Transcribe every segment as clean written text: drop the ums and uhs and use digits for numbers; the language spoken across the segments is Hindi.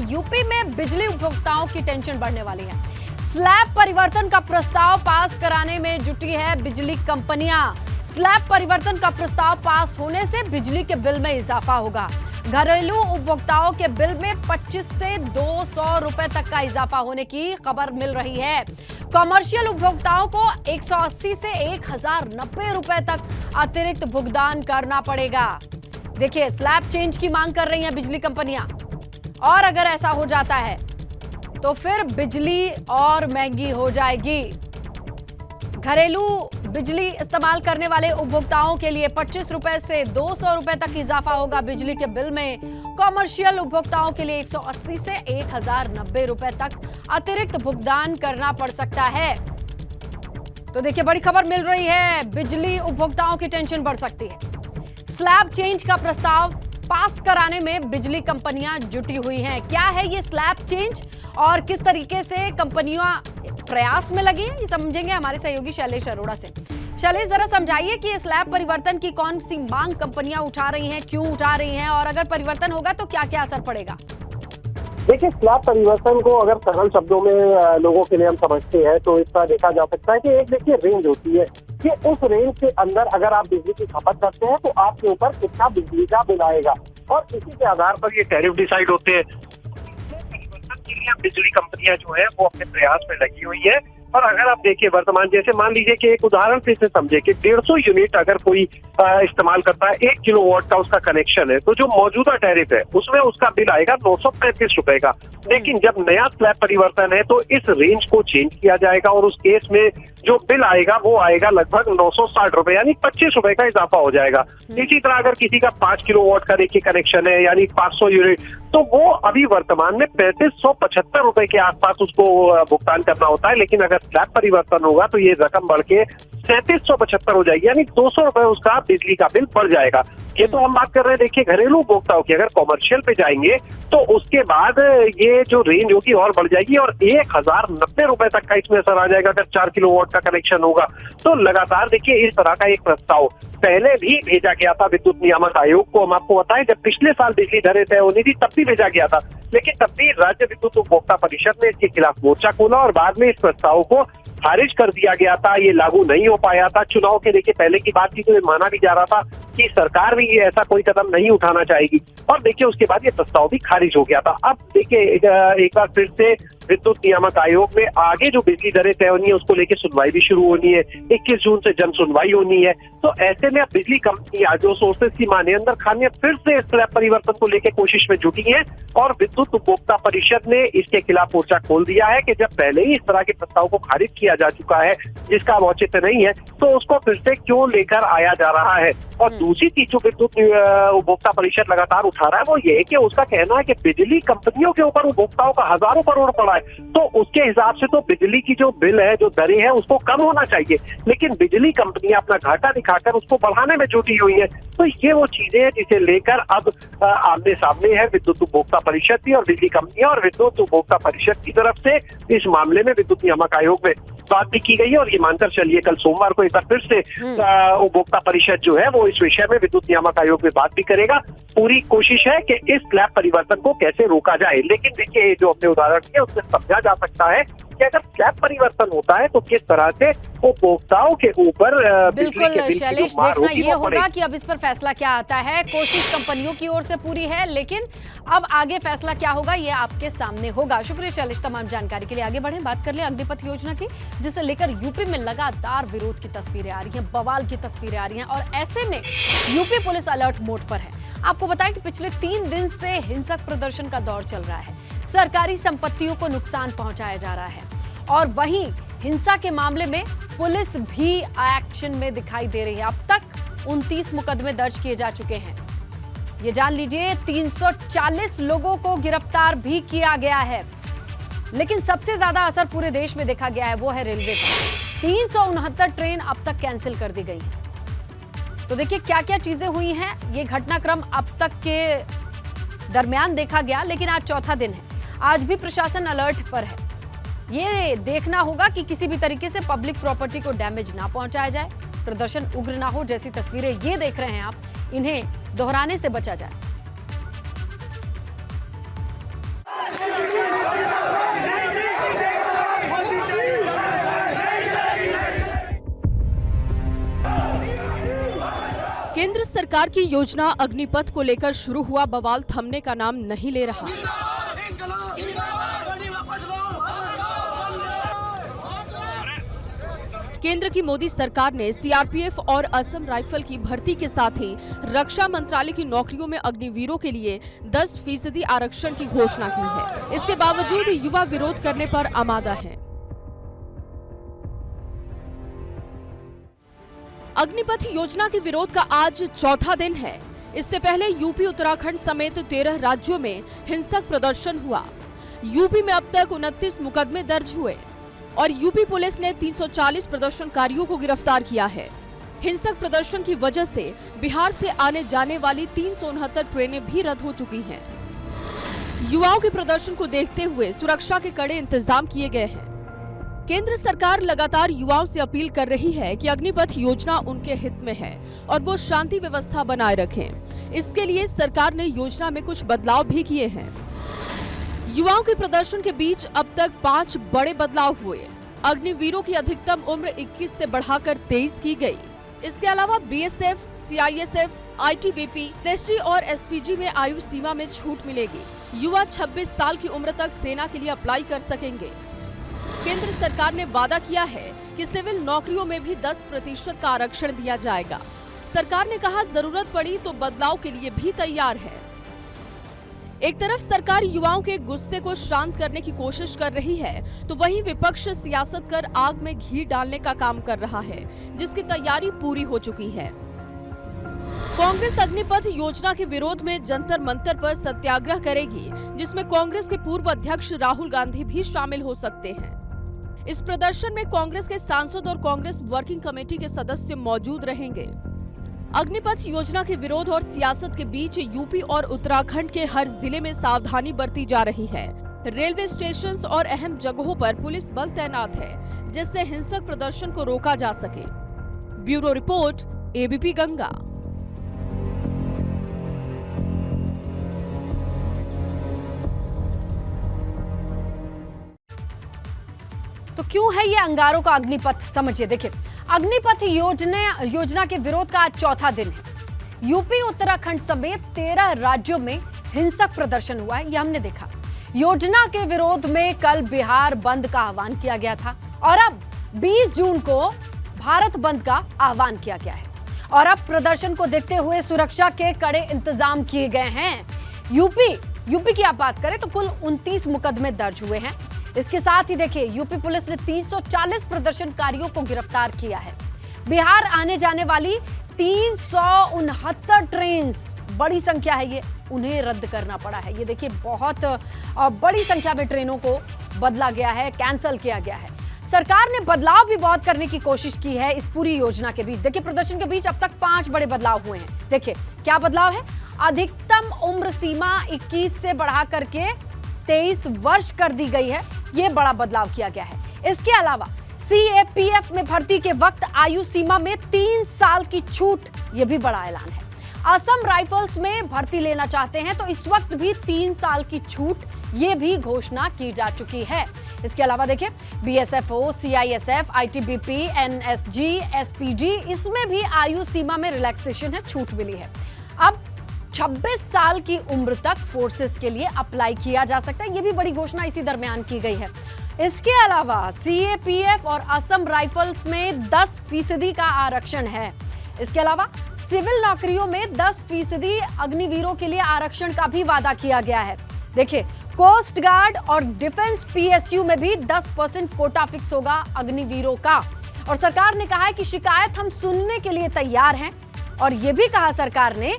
यूपी में बिजली उपभोक्ताओं की टेंशन बढ़ने वाली है। स्लैब परिवर्तन का प्रस्ताव पास कराने में जुटी है बिजली कंपनियां। स्लैब परिवर्तन का प्रस्ताव पास होने से बिजली के बिल में इजाफा होगा। घरेलू उपभोक्ताओं के बिल में 25 से 200 रुपए तक का इजाफा होने की खबर मिल रही है। कमर्शियल उपभोक्ताओं को 180 से 1090 रुपए तक अतिरिक्त भुगतान करना पड़ेगा। देखिए, स्लैब चेंज की मांग कर रही हैं बिजली कंपनियां, और अगर ऐसा हो जाता है तो फिर बिजली और महंगी हो जाएगी। घरेलू बिजली इस्तेमाल करने वाले उपभोक्ताओं के लिए 25 रुपए से 200 रुपए तक इजाफा होगा बिजली के बिल में। कमर्शियल उपभोक्ताओं के लिए 180 से 1090 रुपए तक अतिरिक्त भुगतान करना पड़ सकता है। तो देखिए, बड़ी खबर मिल रही है, बिजली उपभोक्ताओं की टेंशन बढ़ सकती है। स्लैब चेंज का प्रस्ताव पास कराने में बिजली कंपनियां जुटी हुई हैं। क्या है ये स्लैब चेंज और किस तरीके से कंपनियां प्रयास में लगी हैं, ये समझेंगे हमारे सहयोगी शैलेश अरोड़ा से। शैलेश, जरा समझाइए कि स्लैब परिवर्तन की कौन सी मांग कंपनियां उठा रही हैं, क्यों उठा रही हैं, और अगर परिवर्तन होगा तो क्या क्या असर पड़ेगा? देखिए, स्लैब परिवर्तन को अगर सरल शब्दों में लोगों के लिए हम समझते हैं तो इस तरह देखा जा सकता है कि एक देखिए रेंज होती है कि उस रेंज के अंदर अगर आप बिजली की खपत करते हैं तो आपके ऊपर कितना बिजली का बिल आएगा, और इसी के आधार पर ये टैरिफ डिसाइड होते हैं। परिवर्तन के लिए बिजली कंपनियां जो है वो अपने प्रयास में लगी हुई है। और अगर आप देखिए वर्तमान, जैसे मान लीजिए कि एक उदाहरण से इसे समझे कि 150 यूनिट अगर कोई इस्तेमाल करता है, 1 किलोवाट का उसका कनेक्शन है, तो जो मौजूदा टैरिफ है उसमें उसका बिल आएगा 935 रुपए का। लेकिन जब नया स्लैब परिवर्तन है तो इस रेंज को चेंज किया जाएगा और उस केस में जो बिल आएगा वो आएगा लगभग 960 रुपए, यानी 25 रुपए का इजाफा हो जाएगा। इसी तरह अगर किसी का 5 किलोवाट का देखिए कनेक्शन है, यानी 500 यूनिट, तो वो अभी वर्तमान में 3575 रुपए के आसपास उसको भुगतान करना होता है। लेकिन अगर स्लैब परिवर्तन होगा तो ये रकम बढ़ के 3775 हो जाएगी, यानी 200 रुपए उसका बिजली का बिल बढ़ जाएगा। ये तो हम बात कर रहे हैं देखिए घरेलू उपभोक्ताओं की। अगर कॉमर्शियल पे जाएंगे तो उसके बाद ये जो रेंज होगी और बढ़ जाएगी और 1090 रुपए तक का इसमें असर आ जाएगा अगर 4 किलोवाट का कनेक्शन होगा। तो लगातार देखिए इस तरह का एक प्रस्ताव पहले भी भेजा गया था विद्युत नियामक आयोग को। हम आपको बताएं, जब पिछले साल बिजली दरें तय होनी थी तब भी भेजा गया था, लेकिन तब भी राज्य विद्युत उपभोक्ता परिषद ने इसके खिलाफ मोर्चा खोला और बाद में इस प्रस्ताव को खारिज कर दिया गया था। ये लागू नहीं हो पाया था। चुनाव के देखिए पहले की बात थी तो ये माना भी जा रहा था कि सरकार भी ये ऐसा कोई कदम नहीं उठाना चाहेगी, और देखिए उसके बाद ये प्रस्ताव भी खारिज हो गया था। अब देखिए एक बार फिर से विद्युत नियामक आयोग में आगे जो बिजली दरें तय होनी है उसको लेकर सुनवाई भी शुरू होनी है। 21 जून से जन सुनवाई होनी है। तो ऐसे में अब बिजली कंपनियां जो सोर्सेस की मानेंद्र खान ने फिर से स्लैब परिवर्तन को लेकर कोशिश में जुटी है, और विद्युत उपभोक्ता परिषद ने इसके खिलाफ मोर्चा खोल दिया है कि जब पहले ही इस तरह के प्रस्ताव को खारिज किया जा चुका है जिसका अब औचित्य नहीं है, तो उसको फिर से क्यों लेकर आया जा रहा है। और दूसरी चीज जो विद्युत उपभोक्ता परिषद लगातार उठा रहा है वो ये है कि उसका कहना है कि बिजली कंपनियों के ऊपर उपभोक्ताओं का हजारों करोड़ पड़ा है, तो उसके हिसाब से तो बिजली की जो बिल है, जो दरें हैं, उसको कम होना चाहिए। लेकिन बिजली कंपनियां अपना घाटा दिखाकर उसको बढ़ाने में जुटी हुई है। तो ये वो चीजें हैं जिसे लेकर अब आमने सामने है विद्युत उपभोक्ता परिषद भी और बिजली कंपनियां। और विद्युत उपभोक्ता परिषद की तरफ से इस मामले में विद्युत नियामक आयोग में बात भी की गई है, और ये मानकर चलिए कल सोमवार को एक बार फिर से उपभोक्ता परिषद जो है वो इस विषय में विद्युत नियामक आयोग में बात भी करेगा। पूरी कोशिश है कि इस स्लैब परिवर्तन को कैसे रोका जाए। लेकिन देखिए जो अपने उदाहरण दिए उससे समझा जा सकता है कि अगर स्लैब परिवर्तन होता है तो किस तरह से उपभोक्ताओं के ऊपर बिल्कुल शैलेश, देखना ये होगा कि अब इस पर फैसला क्या आता है। कोशिश कंपनियों की ओर से पूरी है, लेकिन अब आगे फैसला क्या होगा ये आपके सामने होगा। शुक्रिया शैलेश तमाम जानकारी के लिए। आगे बढ़े, बात कर ले अग्निपथ योजना की, जिसे लेकर यूपी में लगातार विरोध की तस्वीरें आ रही हैं, बवाल की तस्वीरें आ रही हैं, और ऐसे में यूपी पुलिस अलर्ट मोड पर है। आपको बताएं कि पिछले 3 दिन से हिंसक प्रदर्शन का दौर चल रहा है। सरकारी संपत्तियों को नुकसान पहुंचाया जा रहा है, और वहीं हिंसा के मामले में पुलिस भी एक्शन में दिखाई दे रही है। अब तक 29 मुकदमे दर्ज किए जा चुके हैं। ये जान लीजिए 340 लोगों को गिरफ्तार भी किया गया है। लेकिन सबसे ज्यादा असर पूरे देश में देखा गया है वो है रेलवे पर। 369 ट्रेन अब तक कैंसिल कर दी गई है। तो देखिए क्या क्या चीजें हुई हैं। ये घटनाक्रम अब तक के दरमियान देखा गया, लेकिन आज चौथा दिन है। आज भी प्रशासन अलर्ट पर है। ये देखना होगा कि किसी भी तरीके से पब्लिक प्रॉपर्टी को डैमेज ना पहुंचाया जाए, प्रदर्शन उग्र ना हो। जैसी तस्वीरें ये देख रहे हैं आप, इन्हें दोहराने से बचा जाए। केंद्र सरकार की योजना अग्निपथ को लेकर शुरू हुआ बवाल थमने का नाम नहीं ले रहा। केंद्र की मोदी सरकार ने सीआरपीएफ और असम राइफल की भर्ती के साथ ही रक्षा मंत्रालय की नौकरियों में अग्निवीरों के लिए 10% आरक्षण की घोषणा की है। इसके बावजूद युवा विरोध करने पर आमादा हैं। अग्निपथ योजना के विरोध का आज चौथा दिन है। इससे पहले यूपी उत्तराखंड समेत 13 राज्यों में हिंसक प्रदर्शन हुआ। यूपी में अब तक 29 मुकदमे दर्ज हुए और यूपी पुलिस ने 340 प्रदर्शनकारियों को गिरफ्तार किया है। हिंसक प्रदर्शन की वजह से बिहार से आने जाने वाली 369 ट्रेनें भी रद्द हो चुकी हैं। युवाओं के प्रदर्शन को देखते हुए सुरक्षा के कड़े इंतजाम किए गए हैं। केंद्र सरकार लगातार युवाओं से अपील कर रही है कि अग्निपथ योजना उनके हित में है और वो शांति व्यवस्था बनाए रखें। इसके लिए सरकार ने योजना में कुछ बदलाव भी किए हैं। युवाओं के प्रदर्शन के बीच अब तक 5 बड़े बदलाव हुए। अग्निवीरों की अधिकतम उम्र 21 से बढ़ाकर 23 की गई। इसके अलावा बीएसएफ, सीआईएसएफ, आईटीबीपी, एसटी और एसपीजी में आयु सीमा में छूट मिलेगी। युवा 26 साल की उम्र तक सेना के लिए अप्लाई कर सकेंगे। केंद्र सरकार ने वादा किया है कि सिविल नौकरियों में भी 10% का आरक्षण दिया जाएगा। सरकार ने कहा जरूरत पड़ी तो बदलाव के लिए भी तैयार है। एक तरफ सरकार युवाओं के गुस्से को शांत करने की कोशिश कर रही है, तो वहीं विपक्ष सियासत कर आग में घी डालने का काम कर रहा है, जिसकी तैयारी पूरी हो चुकी है। कांग्रेस अग्निपथ योजना के विरोध में जंतर मंतर पर सत्याग्रह करेगी, जिसमें कांग्रेस के पूर्व अध्यक्ष राहुल गांधी भी शामिल हो सकते हैं। इस प्रदर्शन में कांग्रेस के सांसद और कांग्रेस वर्किंग कमेटी के सदस्य मौजूद रहेंगे। अग्निपथ योजना के विरोध और सियासत के बीच यूपी और उत्तराखंड के हर जिले में सावधानी बरती जा रही है। रेलवे स्टेशन और अहम जगहों पर पुलिस बल तैनात है, जिससे हिंसक प्रदर्शन को रोका जा सके। Bureau report, ABP Ganga. तो क्यों है ये अंगारों का अग्निपथ, समझिए। देखिए, अग्निपथ योजना के विरोध का आज चौथा दिन है। यूपी उत्तराखंड समेत 13 राज्यों में हिंसक प्रदर्शन हुआ है, ये हमने देखा। योजना के विरोध में कल बिहार बंद का आह्वान किया गया था और अब 20 जून को भारत बंद का आह्वान किया गया है। और अब प्रदर्शन को देखते हुए सुरक्षा के कड़े इंतजाम किए गए हैं। यूपी की आप बात करें तो कुल 29 मुकदमे दर्ज हुए हैं। इसके साथ ही देखिए, यूपी पुलिस ने 340 प्रदर्शनकारियों को गिरफ्तार किया है। बिहार आने जाने वाली 369 ट्रेन, बड़ी संख्या है ये, उन्हें रद्द करना पड़ा है। ये देखिए, बहुत बड़ी संख्या में ट्रेनों को बदला गया है, कैंसिल किया गया है। सरकार ने बदलाव भी बहुत करने की कोशिश की है इस पूरी योजना के बीच। देखिए, प्रदर्शन के बीच अब तक 5 बड़े बदलाव हुए हैं। देखिए क्या बदलाव है। अधिकतम उम्र सीमा 21 से बढ़ा करके 23 वर्ष कर दी गई है, ये बड़ा बदलाव किया गया है। इसके अलावा सीएपीएफ में भर्ती के वक्त आयु सीमा में 3 साल की छूट, ये भी बड़ा ऐलान है। असम राइफल्स में भर्ती लेना चाहते हैं तो इस वक्त भी 3 साल की छूट, ये भी घोषणा की जा चुकी है। इसके अलावा देखिए, बीएसएफओ, सीआईएसएफ, आईटीबीपी, एनएसजी, एसपीजी, इसमें भी आयु सीमा में रिलैक्सेशन है, छूट मिली है। अब 26 साल की उम्र तक फोर्सेस के लिए अप्लाई किया जा सकता है, ये भी बड़ी घोषणा इसी दरमियान की गई है। इसके अलावा सीएपीएफ और असम राइफल्स में 10% का आरक्षण है। इसके अलावा सिविल नौकरियों में 10% अग्निवीरों के लिए आरक्षण का भी वादा किया गया है। देखिए, कोस्ट गार्ड और डिफेंस पीएसयू में भी 10% कोटा फिक्स होगा अग्निवीरों का। और सरकार ने कहा है कि शिकायत हम सुनने के लिए तैयार हैं, और यह भी कहा सरकार ने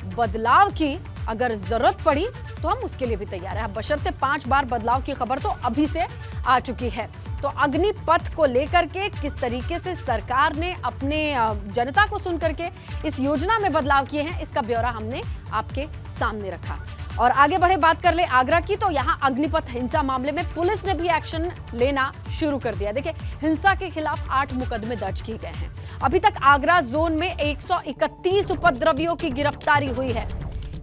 बदलाव की अगर जरूरत पड़ी तो हम उसके लिए भी तैयार हैं। बशर्ते 5 बार बदलाव की खबर तो अभी से आ चुकी है। तो अग्निपथ को लेकर के किस तरीके से सरकार ने अपने जनता को सुन करके इस योजना में बदलाव किए हैं, इसका ब्यौरा हमने आपके सामने रखा। और आगे बढ़े, बात कर ले आगरा की, तो यहाँ अग्निपथ हिंसा मामले में पुलिस ने भी एक्शन लेना शुरू कर दिया। देखिए, हिंसा के खिलाफ 8 मुकदमे दर्ज किए गए हैं। अभी तक आगरा जोन में 131 उपद्रवियों की गिरफ्तारी हुई है,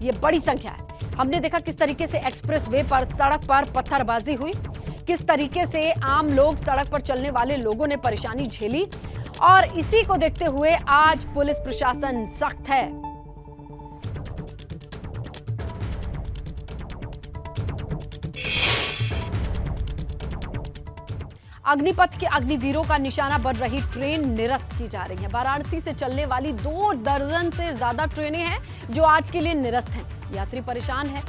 ये बड़ी संख्या है। हमने देखा किस तरीके से एक्सप्रेस वे पर सड़क पर पत्थरबाजी हुई, किस तरीके से आम लोग, सड़क पर चलने वाले लोगों ने परेशानी झेली, और इसी को देखते हुए आज पुलिस प्रशासन सख्त है। अग्निपथ के अग्निवीरों का निशाना बन रही ट्रेन निरस्त की जा रही है। वाराणसी से चलने वाली 2 दर्जन से ज्यादा ट्रेनें हैं जो आज के लिए निरस्त हैं। यात्री परेशान है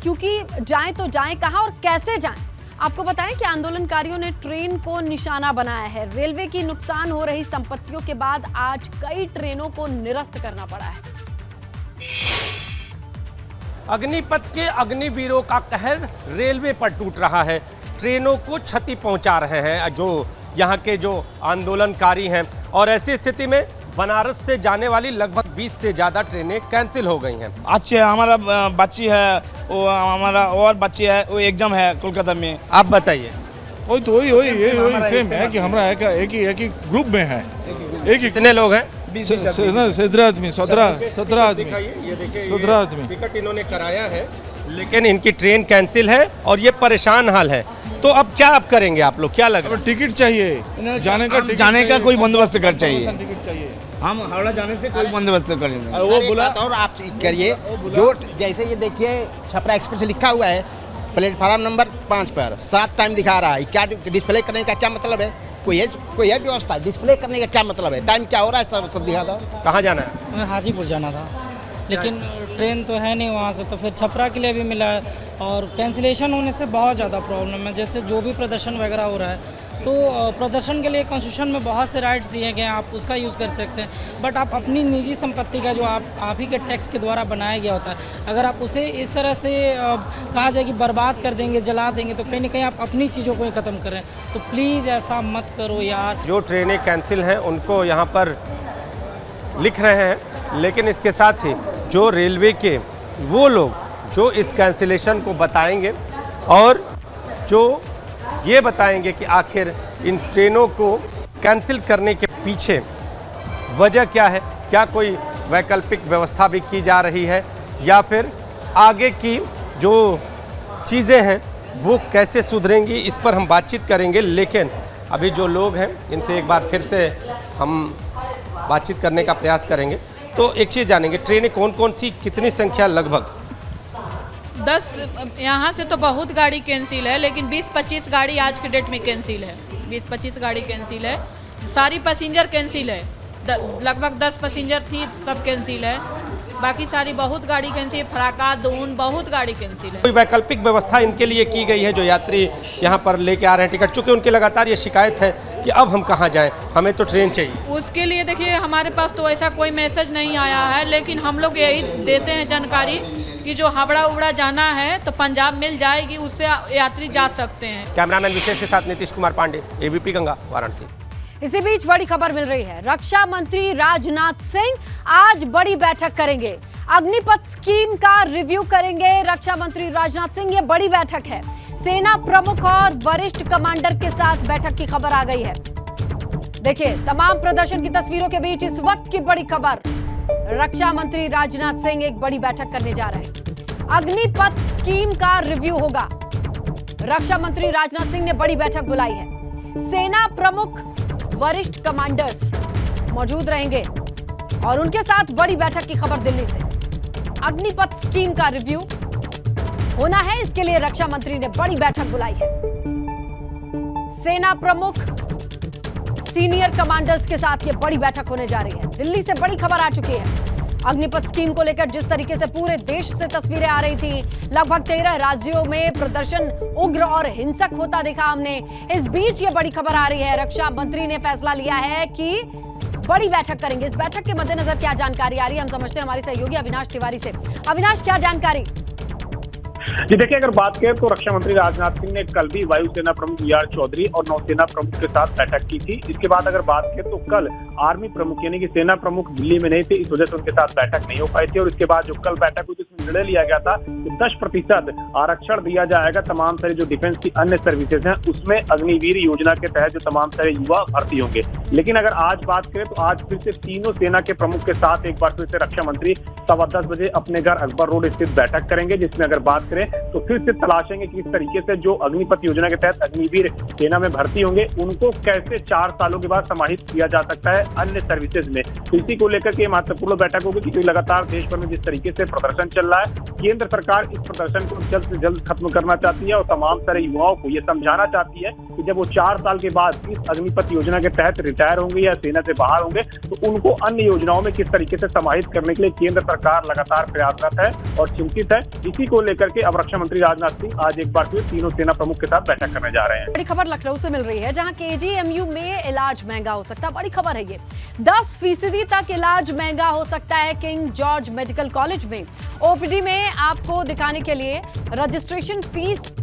क्योंकि जाएं तो जाएं कहां और कैसे जाएं। आपको बताएं कि आंदोलनकारियों ने ट्रेन को निशाना बनाया है। रेलवे की नुकसान हो रही संपत्तियों के बाद आज कई ट्रेनों को निरस्त करना पड़ा है। अग्निपथ के अग्निवीरों का कहर रेलवे पर टूट रहा है। ट्रेनों को क्षति पहुंचा रहे हैं जो यहाँ के जो आंदोलनकारी हैं, और ऐसी स्थिति में बनारस से जाने वाली लगभग 20 से ज़्यादा ट्रेनें कैंसिल हो गई हैं। आज हमारा बच्ची है, वो हमारा और बच्ची है, वो एग्जाम है कोलकाता में। आप बताइए। वही सेम है कि हमारा एक ही ग्रुप में है। एक ही कितने लोग हैं? 17 आदमी 17 आदमी टिकट इन्होंने कराया है, लेकिन इनकी ट्रेन कैंसिल है और ये परेशान हाल है। तो अब क्या आप करेंगे? आप लोग क्या लग रहा है? टिकट चाहिए, जाने का कोई बंदोबस्त कर चाहिए। टिकट चाहिए। हम हावड़ा जाने से कोई बंदोबस्त करेंगे। और वो बोला और आप करिए जो जैसे ये देखिए छपरा एक्सप्रेस लिखा हुआ है प्लेटफार्म नंबर 5 पर 7 टाइम दिखा रहा है। क्या डिस्प्ले करने का क्या मतलब है? कोई है व्यवस्था डिस्प्ले करने का क्या मतलब है? टाइम क्या हो रहा है सब दिखा दो। कहाँ जाना है? हमें हाजीपुर जाना था, लेकिन ट्रेन तो है नहीं वहाँ से, तो फिर छपरा के लिए भी मिला है। और कैंसिलेशन होने से बहुत ज़्यादा प्रॉब्लम है। जैसे जो भी प्रदर्शन वगैरह हो रहा है, तो प्रदर्शन के लिए कॉन्स्टिट्यूशन में बहुत से राइट्स दिए गए हैं, आप उसका यूज़ कर सकते हैं। बट आप अपनी निजी संपत्ति का जो आप ही के टैक्स के द्वारा बनाया गया होता है, अगर आप उसे इस तरह से कहा जाए कि बर्बाद कर देंगे, जला देंगे, तो कहीं ना कहीं आप अपनी चीज़ों को ही ख़त्म करें। तो प्लीज़ ऐसा मत करो यार। जो ट्रेनें कैंसिल हैं उनको यहाँ पर लिख रहे हैं, लेकिन इसके साथ ही जो रेलवे के वो लोग जो इस कैंसिलेशन को बताएंगे और जो ये बताएंगे कि आखिर इन ट्रेनों को कैंसिल करने के पीछे वजह क्या है, क्या कोई वैकल्पिक व्यवस्था भी की जा रही है, या फिर आगे की जो चीज़ें हैं वो कैसे सुधरेंगी, इस पर हम बातचीत करेंगे। लेकिन अभी जो लोग हैं इनसे एक बार फिर से हम बातचीत करने का प्रयास करेंगे। तो एक चीज़ जानेंगे, ट्रेनें कौन कौन सी, कितनी संख्या? लगभग 10 यहाँ से तो बहुत गाड़ी कैंसिल है, लेकिन 20-25 गाड़ी आज के डेट में कैंसिल है। 20-25 गाड़ी कैंसिल है, सारी पैसेंजर कैंसिल है। लगभग 10 पैसेंजर थी, सब कैंसिल है। बाकी सारी बहुत गाड़ी कैंसिल, फराका दून बहुत गाड़ी कैंसिल है। कोई वैकल्पिक व्यवस्था इनके लिए की गई है जो यात्री यहाँ पर लेके आ रहे हैं टिकट? चूँकि उनकी लगातार ये शिकायत है कि अब हम कहाँ जाएं, हमें तो ट्रेन चाहिए। उसके लिए देखिए हमारे पास तो ऐसा कोई मैसेज नहीं आया है, लेकिन हम लोग यही देते हैं जानकारी कि जो हावड़ा उबड़ा जाना है तो पंजाब मिल जाएगी, उससे यात्री जा सकते हैं। कैमरामैन विशेष के साथ नीतीश कुमार पांडे, एबीपी गंगा, वाराणसी। इसी बीच बड़ी खबर मिल रही है। रक्षा मंत्री राजनाथ सिंह आज बड़ी बैठक करेंगे। अग्निपथ स्कीम का रिव्यू करेंगे रक्षा मंत्री राजनाथ सिंह। ये बड़ी बैठक है। सेना प्रमुख और वरिष्ठ कमांडर के साथ बैठक की खबर आ गई है। देखिए तमाम प्रदर्शन की तस्वीरों के बीच इस वक्त की बड़ी खबर, रक्षा मंत्री राजनाथ सिंह एक बड़ी बैठक करने जा रहे हैं। अग्निपथ स्कीम का रिव्यू होगा। रक्षा मंत्री राजनाथ सिंह ने बड़ी बैठक बुलाई है। सेना प्रमुख, वरिष्ठ कमांडर्स मौजूद रहेंगे और उनके साथ बड़ी बैठक की खबर दिल्ली से। अग्निपथ स्कीम का रिव्यू होना है, इसके लिए रक्षा मंत्री ने बड़ी बैठक बुलाई है। सेना प्रमुख, सीनियर कमांडर्स के साथ ये बड़ी बैठक होने जा रही है। दिल्ली से बड़ी खबर आ चुकी है। अग्निपथ स्कीम को लेकर जिस तरीके से पूरे देश से तस्वीरें आ रही थी, लगभग 13 राज्यों में प्रदर्शन उग्र और हिंसक होता देखा हमने। इस बीच ये बड़ी खबर आ रही है, रक्षा मंत्री ने फैसला लिया है कि बड़ी बैठक करेंगे। इस बैठक के मद्देनजर क्या जानकारी आ रही है, हम समझते हैं हमारे सहयोगी अविनाश तिवारी से। अविनाश, क्या जानकारी? जी देखिए, अगर बात करें तो रक्षा मंत्री राजनाथ सिंह ने कल भी वायुसेना प्रमुख वी आर चौधरी और नौसेना प्रमुख के साथ बैठक की थी। इसके बाद अगर बात करें तो कल आर्मी प्रमुख यानी कि सेना प्रमुख दिल्ली में नहीं थे, इस वजह से उनके साथ बैठक नहीं हो पाई थी। और इसके बाद जो कल बैठक हुई जिसमें निर्णय लिया गया था कि 10% आरक्षण दिया जाएगा तमाम सारे जो डिफेंस की अन्य सर्विसेज हैं उसमें अग्निवीर योजना के तहत जो तमाम सारे युवा भर्ती होंगे। लेकिन अगर आज बात करें तो आज फिर से तीनों सेना के प्रमुख के साथ एक बार फिर से रक्षा मंत्री 10:15 बजे अपने घर अकबर रोड स्थित बैठक करेंगे, जिसमें अगर बात करें तो फिर से तलाशेंगे कि किस तरीके से जो अग्निपथ योजना के तहत अग्निवीर सेना में भर्ती होंगे उनको कैसे 4 सालों के बाद समाहित किया जा सकता है अन्य सर्विसेज में। तो इसी को लेकर के महत्वपूर्ण बैठक होगी, क्योंकि लगातार देश भर में जिस तरीके से प्रदर्शन चल रहा है, केंद्र सरकार इस प्रदर्शन को जल्द से जल्द खत्म करना चाहती है और तमाम सारे युवाओं को ये समझाना चाहती है कि जब वो 4 साल के बाद इस अग्निपथ योजना के तहत रिटायर होंगे या सेना से बाहर होंगे तो उनको अन्य योजनाओं में किस तरीके से समाहित करने के लिए केंद्र सरकार लगातार प्रयासरत है और चिंतित है। इसी को लेकर के अब रक्षा मंत्री राजनाथ सिंह आज एक बार फिर तीनों सेना प्रमुख के साथ बैठक करने जा रहे हैं। बड़ी खबर लखनऊ से मिल रही है, जहां केजीएमयू में इलाज महंगा हो सकता है। बड़ी खबर है ये, 10% तक इलाज महंगा हो सकता है किंग जॉर्ज मेडिकल कॉलेज में। ओपीडी में आपको दिखाने के लिए रजिस्ट्रेशन फीस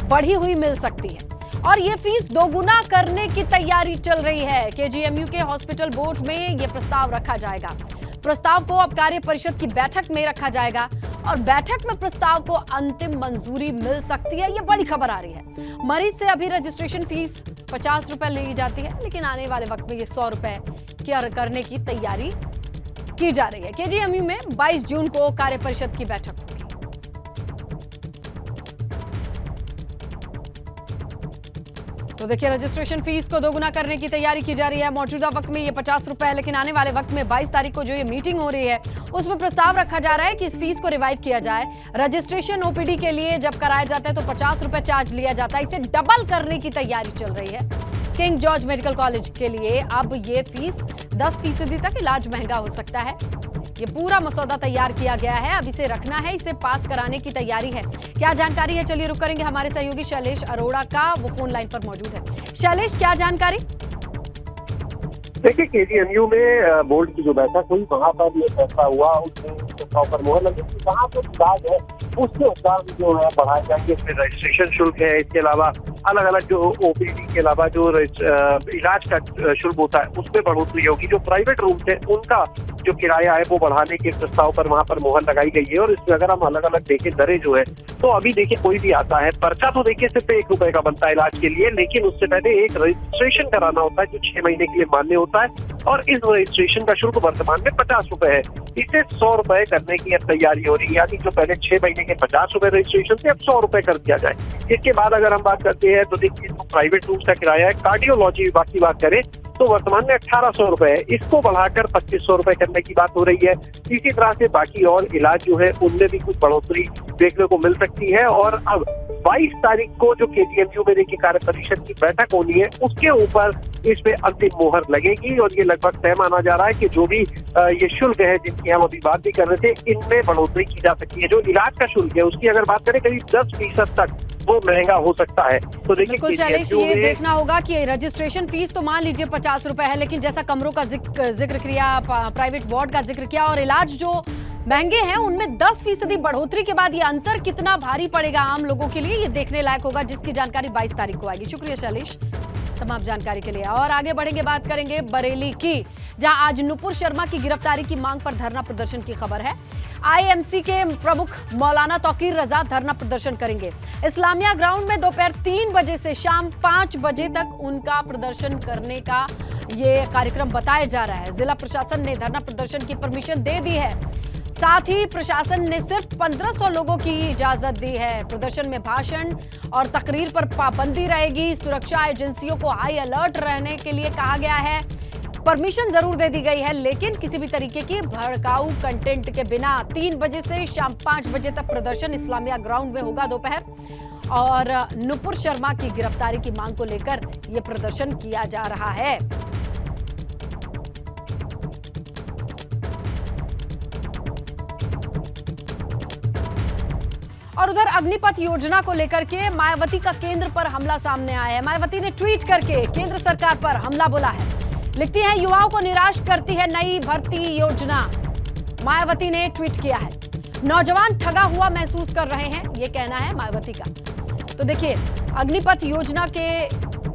बढ़ी हुई मिल सकती है और ये फीस दोगुना करने की तैयारी चल रही है। केजीएमयू के हॉस्पिटल बोर्ड में ये प्रस्ताव रखा जाएगा। प्रस्ताव को अब कार्य परिषद की बैठक में रखा जाएगा और बैठक में प्रस्ताव को अंतिम मंजूरी मिल सकती है। ये बड़ी खबर आ रही है। मरीज से अभी रजिस्ट्रेशन फीस 50 रुपए ली जाती है, लेकिन आने वाले वक्त में ये 100 रुपए करने की तैयारी की जा रही है। केजीएमयू में 22 जून को कार्य परिषद की बैठक होगी। तो देखिए, रजिस्ट्रेशन फीस को दोगुना करने की तैयारी की जा रही है। मौजूदा वक्त में ये 50 रुपए है, लेकिन आने वाले वक्त में 22 तारीख को जो ये मीटिंग हो रही है उसमें प्रस्ताव रखा जा रहा है कि इस फीस को रिवाइव किया जाए। रजिस्ट्रेशन ओपीडी के लिए जब कराया जाता है तो 50 रुपए चार्ज लिया जाता है, इसे डबल करने की तैयारी चल रही है। किंग जॉर्ज मेडिकल कॉलेज के लिए अब ये फीस 10% तक इलाज महंगा हो सकता है। ये पूरा मसौदा तैयार किया गया है, अब इसे रखना है, इसे पास कराने की तैयारी है। क्या जानकारी है, चलिए रुक करेंगे हमारे सहयोगी शैलेश अरोड़ा का, वो फोन लाइन पर मौजूद है। शैलेश, क्या जानकारी? देखिए, केजीएमयू में बोर्ड की जो बैठक हुई वहाँ पर ये फैसला हुआ, उसमें प्रस्ताव पर मोहर लगी कि जहाँ पर इलाज है उसके उपचार जो है बढ़ाए जाएंगे। इसमें रजिस्ट्रेशन शुल्क है, इसके अलावा अलग अलग जो ओपीडी के अलावा जो इलाज का शुल्क होता है उसमें बढ़ोतरी होगी। जो प्राइवेट रूम थे उनका जो किराया है वो बढ़ाने के प्रस्ताव पर वहाँ पर मोहर लगाई गई है। और इसमें अगर हम अलग अलग देखें दरें जो है, तो अभी देखिए कोई भी आता है, पर्चा तो देखिए सिर्फ 1 रुपए का बनता है इलाज के लिए, लेकिन उससे पहले एक रजिस्ट्रेशन कराना होता है जो 6 महीने के लिए मान्य होता है और इस रजिस्ट्रेशन का शुल्क वर्तमान में 50 रुपए है। इसे 100 रुपए करने की अब तैयारी हो रही है, यानी जो पहले 6 महीने के 50 रुपए रजिस्ट्रेशन थे अब 100 रुपए कर दिया जाए। इसके बाद अगर हम बात करते हैं तो देखिए जो प्राइवेट रूम का किराया है, कार्डियोलॉजी विभाग की बात करें तो वर्तमान में 1800 रुपए है, इसको बढ़ाकर 2500 रुपए करने की बात हो रही है। इसी तरह से बाकी और इलाज जो है उनमें भी कुछ बढ़ोतरी देखने को मिल सकती है। और अब 22 तारीख को जो केजीएमयू में देखिए कार्य परिषद की बैठक होनी है, उसके ऊपर इस पे अंतिम मोहर लगेगी और ये लगभग तय माना जा रहा है कि जो भी ये शुल्क है जिनकी हम अभी बात भी कर रहे थे, इनमें बढ़ोतरी की जा सकती है। जो इलाज का शुल्क है उसकी अगर बात करें करीब 10% तक वो महंगा हो सकता है। तो देखिए, ये देखना होगा कि रजिस्ट्रेशन फीस तो मान लीजिए 50 रुपए है, लेकिन जैसा कमरों का जिक्र किया, प्राइवेट वार्ड का जिक्र किया और इलाज जो महंगे हैं उनमें 10% बढ़ोतरी के बाद ये अंतर कितना भारी पड़ेगा आम लोगों के लिए, ये देखने लायक होगा, जिसकी जानकारी 22 तारीख को आएगी। शुक्रिया शैलेश तमाम जानकारी के लिए। और आगे बढ़ेंगे, बात करेंगे बरेली की, जहां आज नुपुर शर्मा की गिरफ्तारी की मांग पर धरना प्रदर्शन की खबर है। आईएमसी के प्रमुख मौलाना तौकीर रजा धरना प्रदर्शन करेंगे। इस्लामिया ग्राउंड में दोपहर 3 बजे से शाम 5 बजे तक उनका प्रदर्शन करने का ये कार्यक्रम बताया जा रहा है। जिला प्रशासन ने धरना प्रदर्शन की परमिशन दे दी है, साथ ही प्रशासन ने सिर्फ 1500 लोगों की इजाजत दी है। प्रदर्शन में भाषण और तकरीर पर पाबंदी रहेगी। सुरक्षा एजेंसियों को हाई अलर्ट रहने के लिए कहा गया है। परमिशन जरूर दे दी गई है, लेकिन किसी भी तरीके की भड़काऊ कंटेंट के बिना 3 बजे से शाम 5 बजे तक प्रदर्शन इस्लामिया ग्राउंड में होगा दोपहर। और नुपुर शर्मा की गिरफ्तारी की मांग को लेकर यह प्रदर्शन किया जा रहा है। और उधर अग्निपथ योजना को लेकर के मायावती का केंद्र पर हमला सामने आया है। मायावती ने ट्वीट करके केंद्र सरकार पर हमला बोला है। लिखती है, युवाओं को निराश करती है नई भर्ती योजना। मायावती ने ट्वीट किया है, नौजवान ठगा हुआ महसूस कर रहे हैं, यह कहना है मायावती का। तो देखिए, अग्निपथ योजना के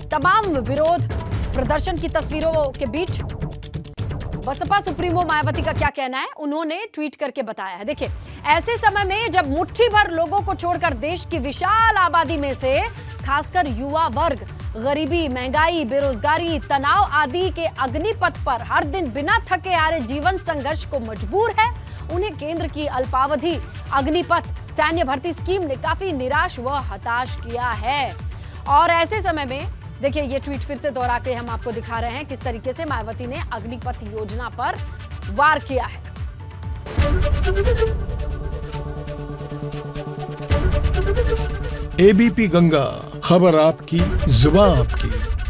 तमाम विरोध प्रदर्शन की तस्वीरों के बीच बसपा सुप्रीमो मायावती का क्या कहना है, उन्होंने ट्वीट करके बताया है। देखिए, ऐसे समय में जब मुट्ठी भर लोगों को छोड़कर देश की विशाल आबादी में से खासकर युवा वर्ग गरीबी, महंगाई, बेरोजगारी, तनाव आदि के अग्निपथ पर हर दिन बिना थके आ रहे जीवन संघर्ष को मजबूर है, उन्हें केंद्र की अल्पावधि अग्निपथ सैन्य भर्ती स्कीम ने काफी निराश व हताश किया है। और ऐसे समय में देखिए ये ट्वीट फिर से दोहरा के हम आपको दिखा रहे हैं किस तरीके से मायावती ने अग्निपथ योजना पर वार किया है। एबीपी गंगा, खबर आपकी, जुबान आपकी।